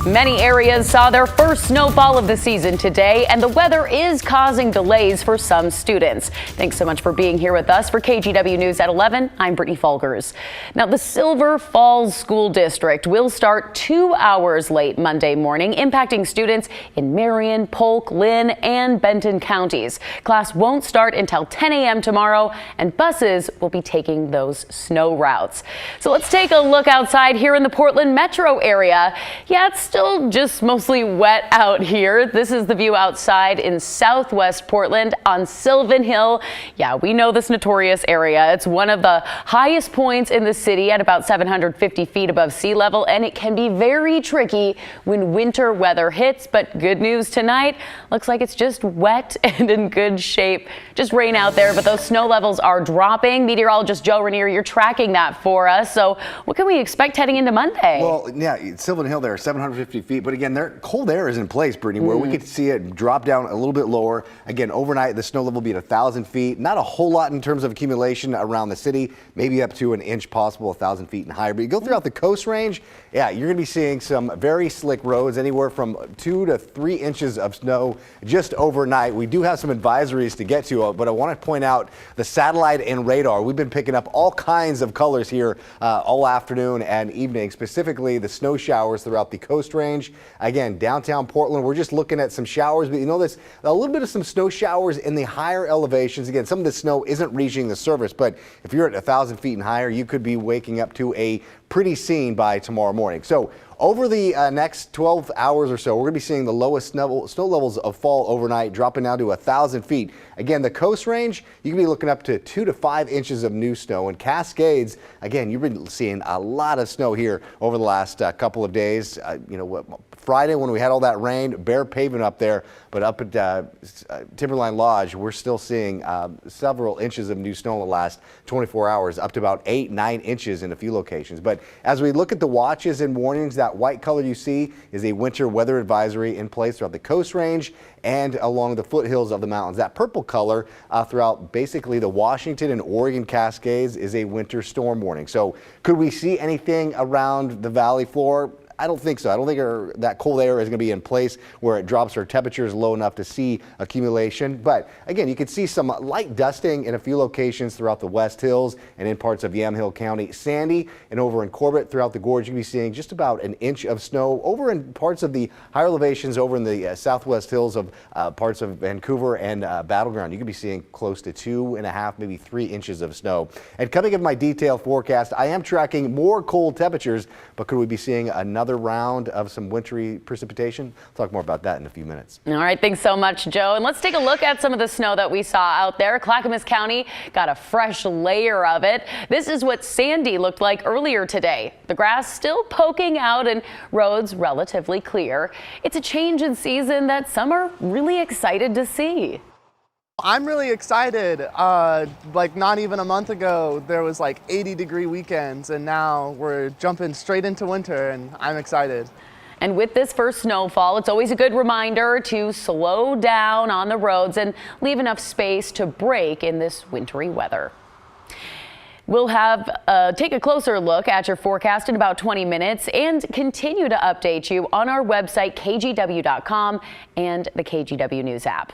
Many areas saw their first snowfall of the season today, and the weather is causing delays for some students. Thanks so much for being here with us. For KGW News at 11, I'm Brittany Folgers. Now, the Silver Falls School District will start 2 hours late Monday morning, impacting students in Marion, Polk, Lynn, and Benton counties. Class won't start until 10 a.m. tomorrow, and buses will be taking those snow routes. So let's take a look outside here in the Portland metro area. Yeah, it's still just mostly wet out here. This is the view outside in southwest Portland on Sylvan Hill. Yeah, we know this notorious area. It's one of the highest points in the city at about 750 feet above sea level, and it can be very tricky when winter weather hits. But good news tonight, looks like it's just wet and in good shape. Just rain out there, but those snow levels are dropping. Meteorologist Joe Rainier, you're tracking that for us. So what can we expect heading into Monday? Well, yeah, Sylvan Hill there, 750 feet. But again, their cold air is in place, Brittany, where we could see it drop down a little bit lower. Again, overnight, the snow level will be at 1,000 feet. Not a whole lot in terms of accumulation around the city, maybe up to an inch possible, 1,000 feet and higher. But you go throughout the coast range, yeah, you're going to be seeing some very slick roads, anywhere from 2 to 3 inches of snow just overnight. We do have some advisories to get to, but I want to point out the satellite and radar. We've been picking up all kinds of colors here all afternoon and evening, specifically the snow showers throughout the coast range. Again, downtown Portland, we're just looking at some showers, but you know this, a little bit of some snow showers in the higher elevations. Again, some of the snow isn't reaching the surface, but if you're at 1,000 feet and higher, you could be waking up to a pretty scene by tomorrow morning. So over the next 12 hours or so, we're going to be seeing the lowest snow levels of fall overnight, dropping down to 1,000 feet. Again, the coast range, you can be looking up to 2 to 5 inches of new snow. And Cascades, again, you've been seeing a lot of snow here over the last couple of days. Friday when we had all that rain, bare pavement up there, but up at Timberline Lodge, we're still seeing several inches of new snow in the last 24 hours, up to about 8-9 inches in a few locations. But as we look at the watches and warnings, that white color you see is a winter weather advisory in place throughout the coast range and along the foothills of the mountains. That purple color throughout basically the Washington and Oregon Cascades is a winter storm warning. So could we see anything around the valley floor? I don't think so. I don't think that cold air is going to be in place where it drops our temperatures low enough to see accumulation. But again, you could see some light dusting in a few locations throughout the West Hills and in parts of Yamhill County. Sandy and over in Corbett throughout the gorge, you can be seeing just about an inch of snow. Over in parts of the higher elevations over in the southwest hills of parts of Vancouver and Battleground, you could be seeing close to 2.5, maybe 3 inches of snow. And coming in my detailed forecast, I am tracking more cold temperatures, but could we be seeing another round of some wintry precipitation? I'll talk more about that in a few minutes. All right, thanks so much, Joe. And let's take a look at some of the snow that we saw out there. Clackamas County got a fresh layer of it. This is what Sandy looked like earlier today. The grass still poking out and roads relatively clear. It's a change in season that some are really excited to see. I'm really excited. Like not even a month ago, there was like 80-degree weekends, and now we're jumping straight into winter, and I'm excited. And with this first snowfall, it's always a good reminder to slow down on the roads and leave enough space to brake in this wintry weather. We'll take a closer look at your forecast in about 20 minutes and continue to update you on our website, kgw.com, and the KGW News app.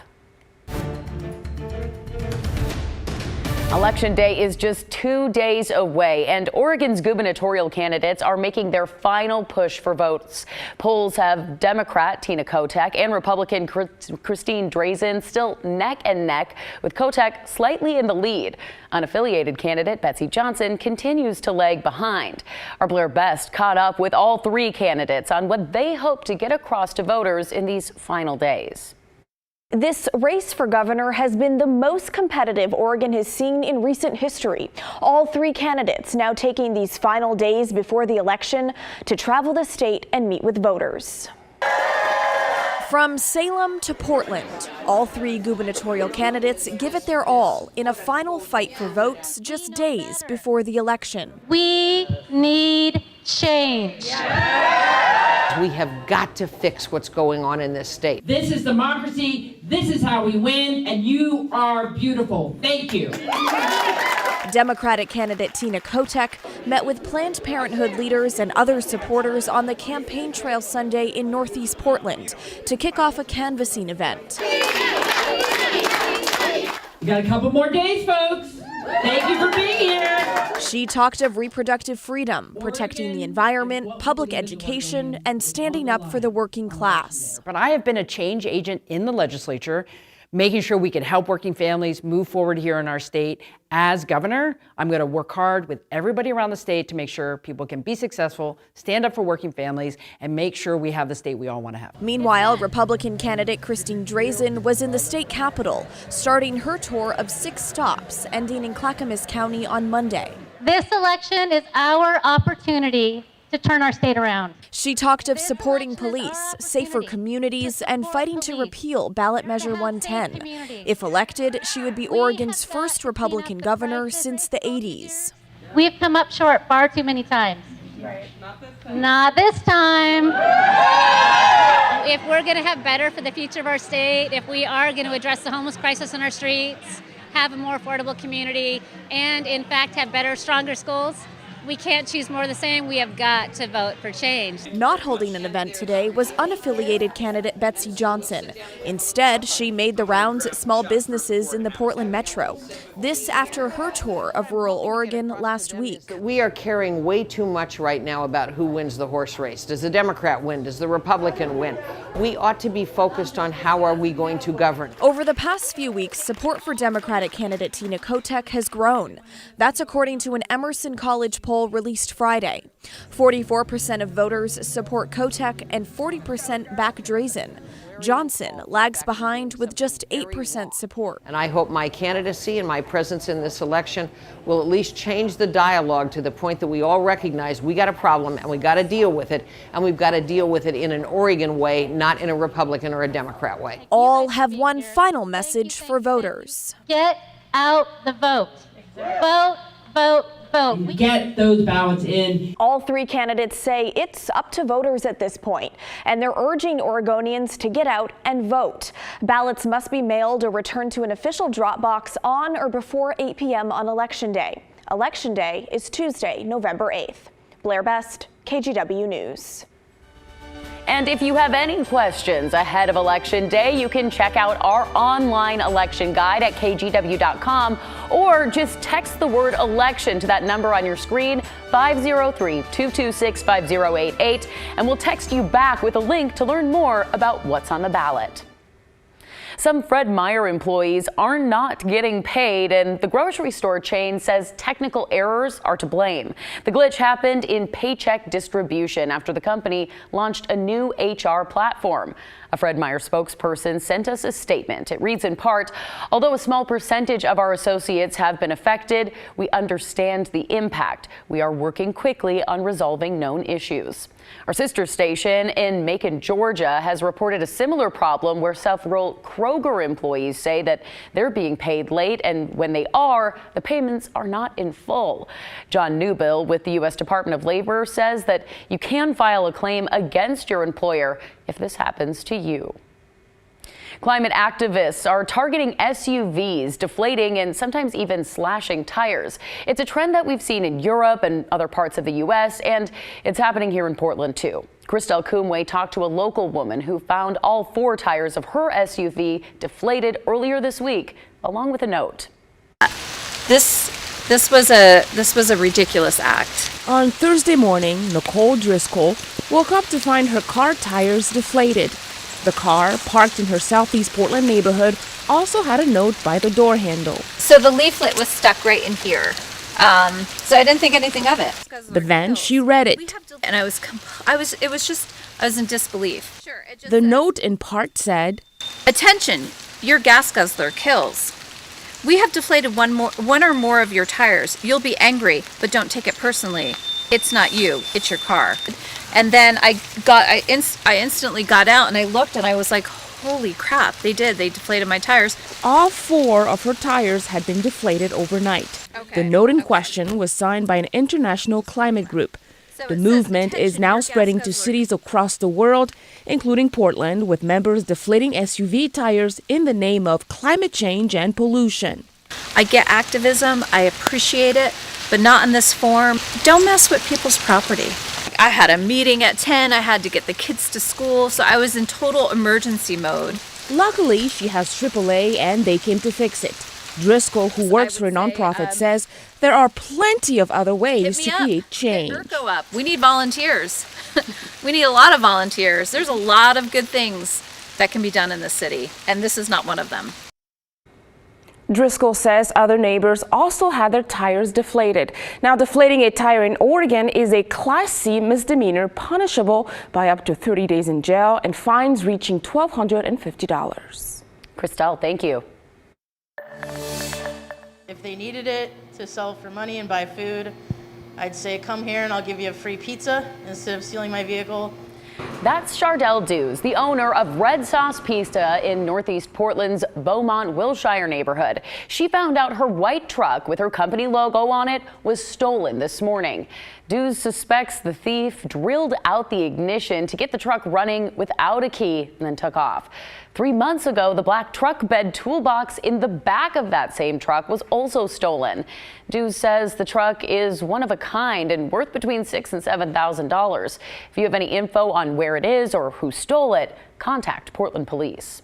Election day is just 2 days away, and Oregon's gubernatorial candidates are making their final push for votes. Polls have Democrat Tina Kotek and Republican Christine Drazan still neck and neck, with Kotek slightly in the lead. Unaffiliated candidate Betsy Johnson continues to lag behind. Our Blair Best caught up with all three candidates on what they hope to get across to voters in these final days. This race for governor has been the most competitive Oregon has seen in recent history. All three candidates now taking these final days before the election to travel the state and meet with voters. From Salem to Portland, all three gubernatorial candidates give it their all in a final fight for votes just days before the election. We need change. We have got to fix what's going on in this state. This is democracy. This is how we win, and you are beautiful. Thank you. Democratic candidate Tina Kotek met with Planned Parenthood leaders and other supporters on the campaign trail Sunday in Northeast Portland to kick off a canvassing event. We got a couple more days, folks. Thank you for being here. She talked of reproductive freedom, protecting the environment, public education, and standing up for the working class. But I have been a change agent in the legislature, making sure we can help working families move forward here in our state. As governor, I'm going to work hard with everybody around the state to make sure people can be successful, stand up for working families, and make sure we have the state we all want to have. Meanwhile, Republican candidate Christine Drazen was in the state capitol, starting her tour of 6 stops, ending in Clackamas County on Monday. This election is our opportunity to turn our state around. She talked of supporting police, safer communities, and fighting to repeal Ballot Measure 110. If elected, she would be Oregon's first Republican governor since the 80s. We've come up short far too many times. Not this time. If we're going to have better for the future of our state, if we are going to address the homeless crisis on our streets, have a more affordable community, and in fact have better, stronger schools, we can't choose more of the same. We have got to vote for change. Not holding an event today was unaffiliated candidate Betsy Johnson. Instead, she made the rounds at small businesses in the Portland metro. This after her tour of rural Oregon last week. We are caring way too much right now about who wins the horse race. Does the Democrat win? Does the Republican win? We ought to be focused on how are we going to govern. Over the past few weeks, support for Democratic candidate Tina Kotek has grown. That's according to an Emerson College poll released Friday. 44% of voters support Kotek and 40% back Drazen. Johnson lags behind with just 8% support. And I hope my candidacy and my presence in this election will at least change the dialogue to the point that we all recognize we got a problem and we got to deal with it, and we've got to deal with it in an Oregon way, not in a Republican or a Democrat way. All have one final message for voters. Get out the vote. Vote, vote, vote. Get those ballots in. All 3 candidates say it's up to voters at this point, and they're urging Oregonians to get out and vote. Ballots must be mailed or returned to an official drop box on or before 8 p.m. on Election Day. Election Day is Tuesday, November 8th. Blair Best, KGW News. And if you have any questions ahead of Election Day, you can check out our online election guide at kgw.com or just text the word election to that number on your screen, 503-226-5088, and we'll text you back with a link to learn more about what's on the ballot. Some Fred Meyer employees are not getting paid, and the grocery store chain says technical errors are to blame. The glitch happened in paycheck distribution after the company launched a new HR platform. A Fred Meyer spokesperson sent us a statement. It reads in part, although a small percentage of our associates have been affected, we understand the impact. We are working quickly on resolving known issues. Our sister station in Macon, Georgia has reported a similar problem where several Kroger employees say that they're being paid late, and when they are, the payments are not in full. John Newbill with the U.S. Department of Labor says that you can file a claim against your employer if this happens to you. Climate activists are targeting SUVs, deflating and sometimes even slashing tires. It's a trend that we've seen in Europe and other parts of the U.S., and it's happening here in Portland, too. Christelle Coomway talked to a local woman who found all 4 tires of her SUV deflated earlier this week, along with a note. This was a ridiculous act. On Thursday morning, Nicole Driscoll woke up to find her car tires deflated. The car, parked in her Southeast Portland neighborhood, also had a note by the door handle. So the leaflet was stuck right in here. So I didn't think anything of it. But then she read it. And I was in disbelief. The note in part said, "Attention, your gas guzzler kills. We have deflated one or more of your tires. You'll be angry, but don't take it personally. It's not you, it's your car." And then I instantly got out and I looked and I was like, holy crap, they deflated my tires. All 4 of her tires had been deflated overnight. The note in question was signed by an international climate group. The movement is now spreading to cities across the world, including Portland, with members deflating SUV tires in the name of climate change and pollution. I get activism, I appreciate it, but not in this form. Don't mess with people's property. I had a meeting at 10, I had to get the kids to school, so I was in total emergency mode. Luckily, she has AAA and they came to fix it. Driscoll, who works for a nonprofit, says there are plenty of other ways to create change. Go up. We need volunteers. We need a lot of volunteers. There's a lot of good things that can be done in the city, and this is not one of them. Driscoll says other neighbors also had their tires deflated. Now, deflating a tire in Oregon is a Class C misdemeanor punishable by up to 30 days in jail and fines reaching $1,250. Christelle, thank you. If they needed it to sell for money and buy food, I'd say come here and I'll give you a free pizza instead of stealing my vehicle. That's Chardell Dews, the owner of Red Sauce Pizza in Northeast Portland's Beaumont, Wilshire neighborhood. She found out her white truck with her company logo on it was stolen this morning. Dews suspects the thief drilled out the ignition to get the truck running without a key and then took off. 3 months ago, the black truck bed toolbox in the back of that same truck was also stolen. Dews says the truck is one of a kind and worth between $6,000 and $7,000. If you have any info on where it is or who stole it, contact Portland Police.